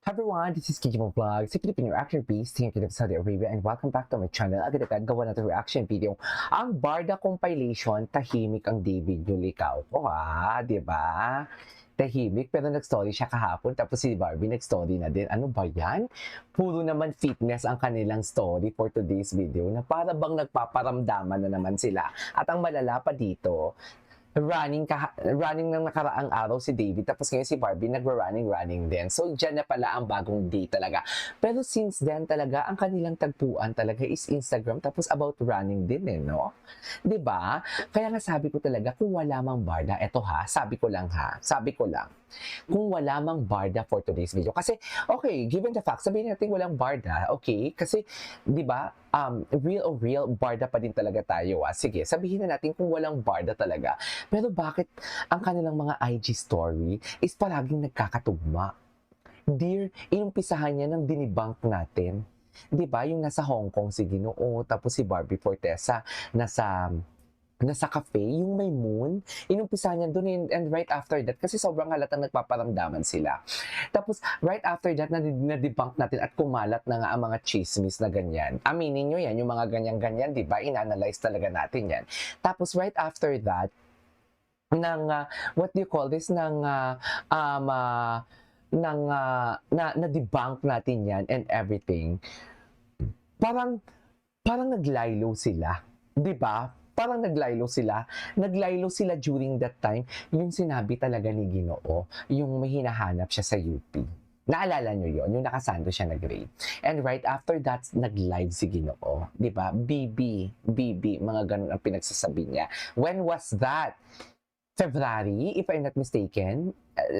Hi everyone, this is Kijimo Vlog, si Filipino Reaction Beast, tingin kita sa Saudi Arabia, and welcome back to my channel. Agad-agad gawa natin reaction video. Ang Barda compilation, tahimik ang David Yulikaw ko di ba? Tahimik, pero nag-story siya kahapon, tapos si Barbie nag-story na din. Ano ba yan? Puro naman fitness ang kanilang story for today's video, na para bang nagpaparamdaman na naman sila. At ang malala pa dito, running ng nakaraang araw si David, tapos ngayon si Barbie nagwa-running din. So dyan na pala ang bagong day talaga. Pero since then talaga, ang kanilang tagpuan talaga is Instagram, tapos about running din no? 'Di ba? Kaya nga sabi ko talaga, kung wala mang Barda, eto sabi ko lang, kung wala mang Barda for today's video. Kasi, okay, given the fact, sabihin natin walang Barda, okay? Kasi, di ba, real Barda pa din talaga tayo. Sige, sabihin na natin kung walang Barda talaga. Pero bakit ang kanilang mga IG story is palaging nagkakatugma? Dear, inumpisahan niya ng dinibunk natin. Di ba, yung nasa Hong Kong si Ginoo, tapos si Barbie Fortesa, nasa cafe, yung may moon, inumpisa niya doon, and right after that, kasi sobrang halatang nagpaparamdaman sila. Tapos, right after that, na-debunk natin at kumalat na nga ang mga chismis na ganyan. Aminin nyo yan, yung mga ganyan-ganyan, di ba? In-analyze talaga natin yan. Tapos, right after that, what do you call this, na-debunk natin yan and everything. Parang naglaylo sila. Di ba? Parang naglaylo sila. Naglaylo sila during that time. Yung sinabi talaga ni Ginoo, yung may hinahanap siya sa UP. Naalala nyo yon, yung nakasando siya nag-rape. And right after that, nag-live si Ginoo. Di ba? BB, mga ganun ang pinagsasabi niya. When was that? February, if I'm not mistaken,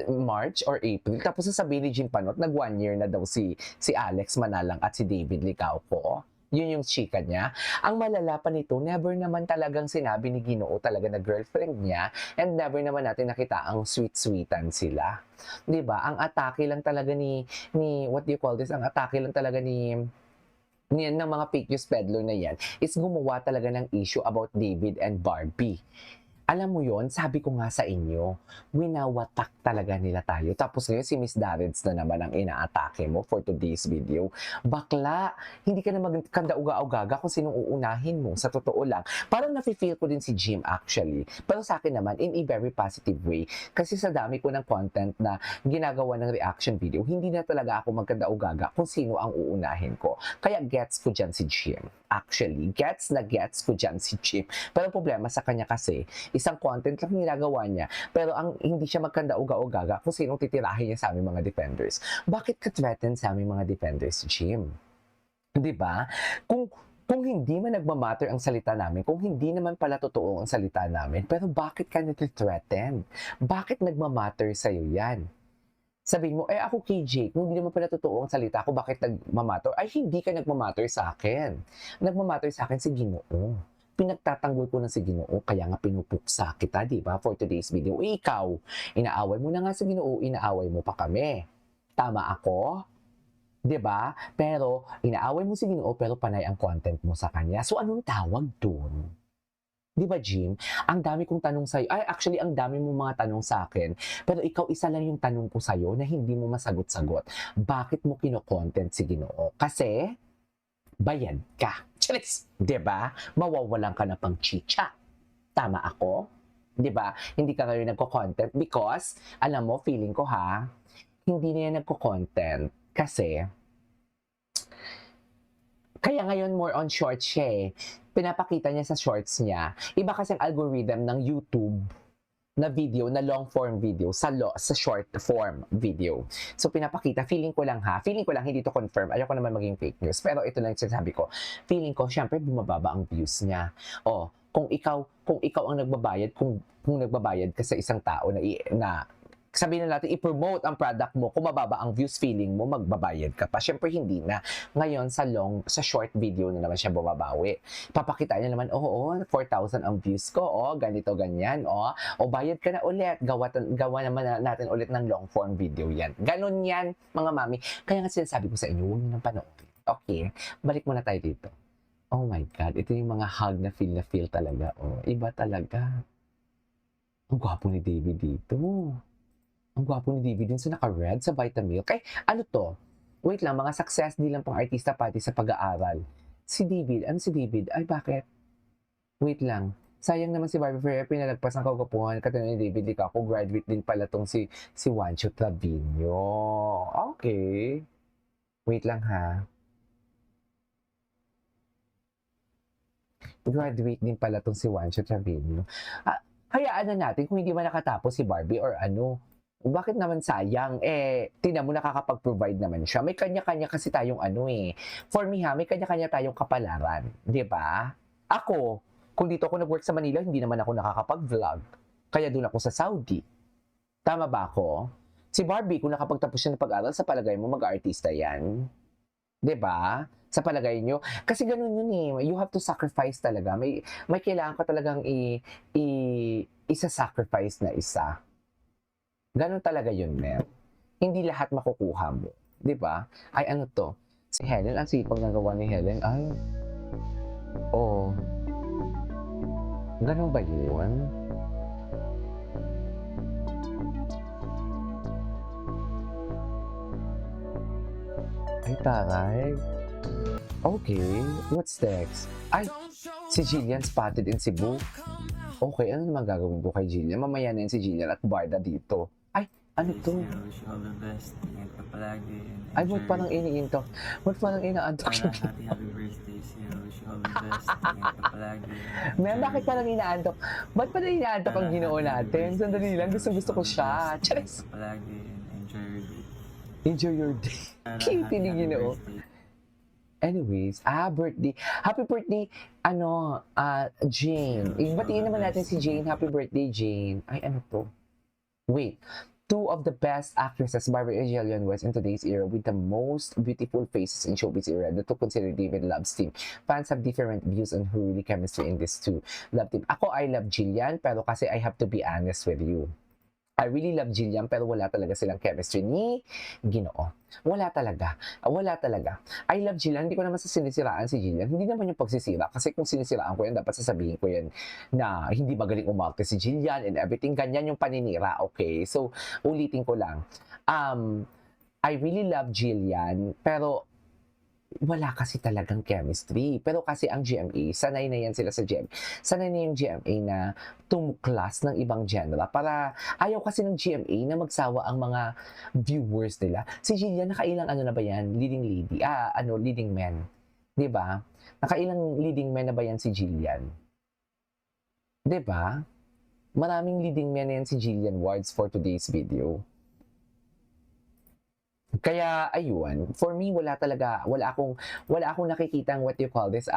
March or April. Tapos sasabihin ni Jim Panot, nag 1 year na daw si Alex Manalang at si David Licauco. Yun yung chika niya. Ang malala pa nito, never naman talagang sinabi ni Ginoo talaga na girlfriend niya, and never naman natin nakita ang sweet-sweetan sila. 'Di ba? Ang atake lang talaga ni what do you call this? Ang atake lang talaga ng mga fake news peddler na yan is gumawa talaga ng issue about David and Barbie. Alam mo yon, sabi ko nga sa inyo, winawatak talaga nila tayo. Tapos ngayon si Miss Darrens na naman ang inaatake mo for today's video. Bakla, hindi ka na magkanda uga-ugaga kung sinong uunahin mo. Sa totoo lang, parang nafe-feel ko din si Jim actually. Pero sa akin naman, in a very positive way. Kasi sa dami ko ng content na ginagawa ng reaction video, hindi na talaga ako magkanda ugaga kung sino ang uunahin ko. Kaya gets ko dyan si Jim. Actually, gets ko dyan si Jim. Pero problema sa kanya kasi, isang content lang ginagawa niya, pero ang hindi siya magkanda uga-ugaga kung sinong titirahin niya sa aming mga defenders. Bakit ka-threaten sa aming mga defenders, Jim? Di ba? Kung hindi man nagmamatter ang salita namin, kung hindi naman pala totoo ang salita namin, pero bakit ka nati-threaten? Bakit nagmamatter sa'yo yan? Sabihin mo, ako KJ, kung hindi naman pala totoo ang salita ko, bakit nagmamatter? Ay, hindi ka nagmamatter sa akin. Nagmamatter sa akin si Ginoo. Pinagtatanggol ko na si Ginoo, kaya nga pinupuksa kita, di ba, for today's video. Ikaw, inaaway mo na nga si Ginoo, inaaway mo pa kami. Tama ako? Di ba? Pero, inaaway mo si Ginoo, pero panay ang content mo sa kanya. So, anong tawag dun? Di ba, Jim? Ang dami kong tanong sa'yo. Ay, actually, ang dami mo mga tanong sa akin. Pero ikaw, isa lang yung tanong ko sa'yo na hindi mo masagot-sagot. Bakit mo kino-content si Ginoo? Kasi, bayad ka. Charis! Diba? Mawawalan ka na pang chicha. Tama ako? Diba? Hindi ka ngayon nagko-content because, alam mo, feeling ko hindi na yan nagko-content kasi, kaya ngayon more on shorts siya Pinapakita niya sa shorts niya. Iba kasi ang algorithm ng YouTube na video, na long form video, sa short form video. So, pinapakita, feeling ko lang, hindi to confirm, ayoko naman maging fake news, pero ito lang yung sinasabi ko, feeling ko, syempre, bumababa ang views niya. Kung ikaw ang nagbabayad, kung nagbabayad ka sa isang tao na sabihin na natin, i-promote ang product mo, kung mababa ang views, feeling mo, magbabayad ka pa. Syempre, hindi na. Ngayon, sa short video na naman siya bumabawi. Papakita niya naman, 4,000 ang views ko, ganito, ganyan, bayad ka na ulit, gawa naman natin ulit ng long form video yan. Ganon yan, mga mami. Kaya nga sinasabi ko sa inyo, huwag niyo nang panoorin. Okay, balik muna tayo dito. Oh my God, ito yung mga hug na feel talaga. Iba talaga. Ang gwapo ni David dito. Ang gwapo ni David dun sa naka-red sa Vitamilk. Ay, ano 'to? Wait lang, mga success di lang pang-artista pati sa pag-aaral. Si David, ano si David? Ay, bakit? Wait lang. Sayang naman si Barbie Ferrer, pinalagpas ng kagwapuhan katulad ni David Licaco, graduate din pala 'tong si Juancho Trevino. Okey. Wait lang ha. Graduate din pala 'tong si Juancho Trevino. Hayaan na natin kung hindi man nakatapos si Barbie or ano, bakit naman sayang, eh, tignan mo nakakapag-provide naman siya. May kanya-kanya kasi tayong ano, eh, for me ha, may kanya-kanya tayong kapalaran, 'di ba? Ako, kung dito ako nag-work sa Manila, hindi naman ako nakakapag-vlog, kaya do'n ako sa Saudi. Tama ba ako? Si Barbie kung nakapagtapos siya ng pag-aral, sa palagay mo mag-aartista 'yan, 'di ba? Sa palagay niyo? Kasi gano'n 'yun, eh, you have to sacrifice talaga. May kailangan ka talagang i isa-sacrifice na isa. Gano'n talaga 'yun, Mel. Hindi lahat makukuha mo, 'di ba? Ay ano 'to, si Helen, ang sipag na gawa ni Helen. Ay, oh, gano'n ba 'yun? Ay taray. Okay, what's next? Ay, si Jillian spotted in Cebu. Okay, ano naman gagawin ko kay Jillian? Mamaya na 'yan si Jillian at Barda dito. Ay, ano 'to? I wish you all the best. Ingat ka palagi and Ay, enjoy ba't parang iniintok? Ba't parang inaantok siya? Happy birthday sa'yo. Wish you all the best. Ingat ka palagi. and Mel, bakit enjoy parang inaantok? Ba't parang inaantok ang ginoo natin? Sandali lang, gustong-gusto ko siya. Charis! Ingat ka palagi and enjoy your day. Enjoy your day. Cute ni Ginoo. birthday. Anyways, birthday. Happy birthday, Jane. Batiin naman natin si Jane. Happy birthday, Jane. Ay, ano to? Wait. Two of the best actresses, Barbara and Jillian West in today's era with the most beautiful faces in showbiz era. The two consider David Love's team. Fans have different views on who really chemistry in this two love team. Ako, I love Jillian, pero kasi I have to be honest with you. I really love Jillian, pero wala talaga silang chemistry ni Ginoo. Wala talaga. Wala talaga. I love Jillian. Hindi ko naman sa sinisiraan si Jillian. Hindi naman yung pagsisira. Kasi kung sinisiraan ko yan, dapat sasabihin ko yan na hindi magaling umarte si Jillian and everything. Ganyan yung paninira. Okay? So, ulitin ko lang. I really love Jillian, pero wala kasi talagang chemistry. Pero kasi ang GMA, sanay na yan sila sa GMA. Sanay na yung GMA na tumuklas ng ibang genre para ayaw kasi ng GMA na magsawa ang mga viewers nila. Si Jillian, nakailang ano na ba yan? Leading lady. Leading man. 'Di ba? Nakailang leading man na ba yan si Jillian? 'Di ba? Maraming leading man na yan si Jillian Wards for today's video. Kaya ayun, for me wala akong nakikitang what you call this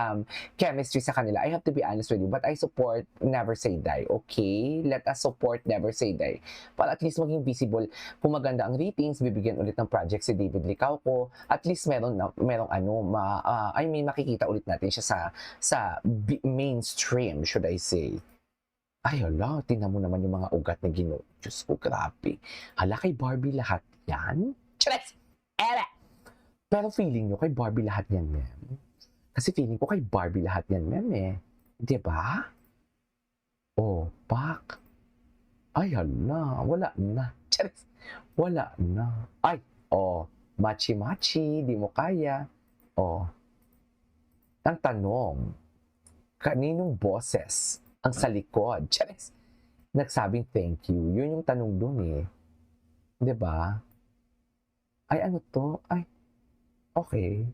chemistry sa kanila. I have to be honest with you, but I support Never Say Die. Okay? Let us support Never Say Die. Para at least maging visible, kung maganda ang ratings, bibigyan ulit ng project si David Licauco. At least makikita ulit natin siya sa mainstream, should I say. Ay hala, tingnan mo naman yung mga ugat na Ginoo. Diyos ko, grabe. Hala, kay Barbie lahat yan? Charis! Ere! Pero feeling nyo, kay Barbie lahat yan, ma'am. Kasi feeling ko kay Barbie lahat yan, ma'am, eh. Diba? Oh, pak. Ay, hala, wala na. Charis! Wala na. Ay, oh, machi-machi, di mo kaya. Oh. Ang tanong, kaninong boses ang sa likod? Charis! Nagsabing thank you. Yun yung tanong dun, eh. Diba? Ay, ano to? Ay, okay.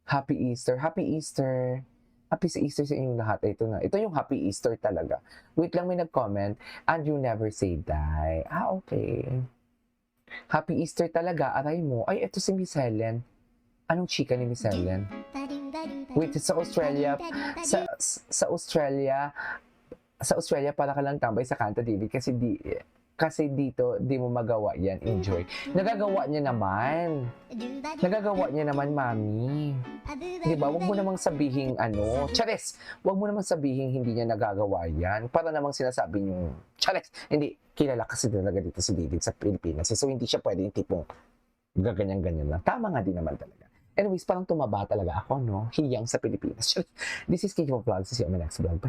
Happy Easter. Happy Easter. Happy Easter sa inyong lahat. Ito na. Ito yung Happy Easter talaga. Wait lang, may nag-comment. Andrew Never Say Die. Okay. Happy Easter talaga. Aray mo. Ay, ito si Miss Helen. Anong chika ni Miss Helen? Wait, sa Australia. Sa Australia, para ka lang tambay sa Kanta David kasi dito, di mo magawa yan. Enjoy. Nagagawa niya naman. Mami. Di ba? Huwag mo namang sabihin, Charis! Huwag mo namang sabihin hindi niya nagagawa yan. Para namang sinasabi niyo, Charis! Hindi. Kilala kasi talaga dito si David sa Pilipinas. So, hindi siya pwede yung tipong gaganyan-ganyan lang. Tama nga din naman talaga. Anyways, parang tumaba talaga ako, no? Hiyang sa Pilipinas. This is Kate Vlogs. See you on my next vlog. Bye.